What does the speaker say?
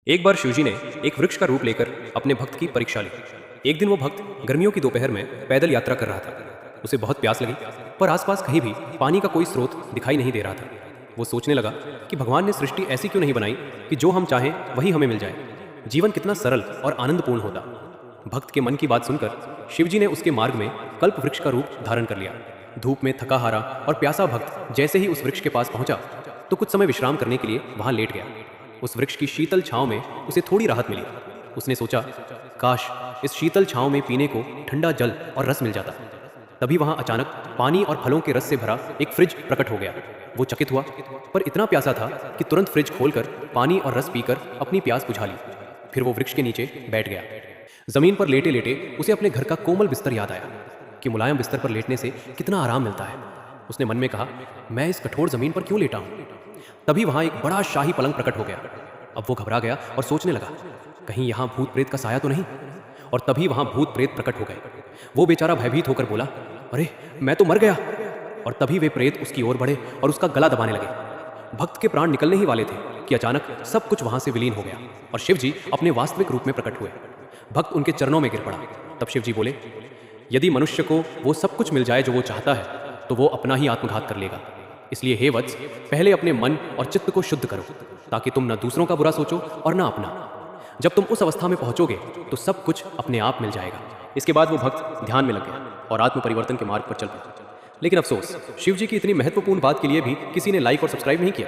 एक बार शिवजी ने एक वृक्ष का रूप लेकर अपने भक्त की परीक्षा ली। एक दिन वो भक्त गर्मियों की दोपहर में पैदल यात्रा कर रहा था। उसे बहुत प्यास लगी, पर आसपास कहीं भी पानी का कोई स्रोत दिखाई नहीं दे रहा था। वो सोचने लगा कि भगवान ने सृष्टि ऐसी क्यों नहीं बनाई कि जो हम चाहें वही हमें मिल जाए। जीवन कितना सरल और आनंदपूर्ण होता। भक्त के मन की बात सुनकर शिवजी ने उसके मार्ग में कल्प वृक्ष का रूप धारण कर लिया। धूप में थका हारा और प्यासा भक्त जैसे ही उस वृक्ष के पास पहुंचा तो कुछ समय विश्राम करने के लिए वहां लेट गया। उस वृक्ष की शीतल छांव में उसे थोड़ी राहत मिली। उसने सोचा, काश इस शीतल छांव में पीने को ठंडा जल और रस मिल जाता। तभी वहां अचानक पानी और फलों के रस से भरा एक फ्रिज प्रकट हो गया। वो चकित हुआ, पर इतना प्यासा था कि तुरंत फ्रिज खोलकर पानी और रस पीकर अपनी प्यास बुझा ली। फिर वो वृक्ष के नीचे बैठ गया। जमीन पर लेटे लेटे उसे अपने घर का कोमल बिस्तर याद आया कि मुलायम बिस्तर पर लेटने से कितना आराम मिलता है। उसने मन में कहा, मैं इस कठोर जमीन पर क्यों लेटा हूं। तभी वहां एक बड़ा शाही पलंग प्रकट हो गया। अब वो घबरा गया और सोचने लगा, कहीं यहां भूत प्रेत का साया तो नहीं। और तभी वहां भूत प्रेत प्रकट हो गए। वो बेचारा भयभीत होकर बोला, अरे मैं तो मर गया। और तभी वे प्रेत उसकी ओर बढ़े और उसका गला दबाने लगे। भक्त के प्राण निकलने ही वाले थे कि अचानक सब कुछ वहां से विलीन हो गया और शिव जी अपने वास्तविक रूप में प्रकट हुए। भक्त उनके चरणों में गिर पड़ा। तब शिव जी बोले, यदि मनुष्य को वो सब कुछ मिल जाए जो वो चाहता है तो वो अपना ही आत्मघात कर लेगा। इसलिए हे वत्स, पहले अपने मन और चित्त को शुद्ध करो ताकि तुम न दूसरों का बुरा सोचो और न अपना। जब तुम उस अवस्था में पहुंचोगे तो सब कुछ अपने आप मिल जाएगा। इसके बाद वो भक्त ध्यान में लग गया और आत्म परिवर्तन के मार्ग पर चल पड़ा। लेकिन अफसोस, शिव जी की इतनी महत्वपूर्ण बात के लिए भी किसी ने लाइक और सब्सक्राइब नहीं किया।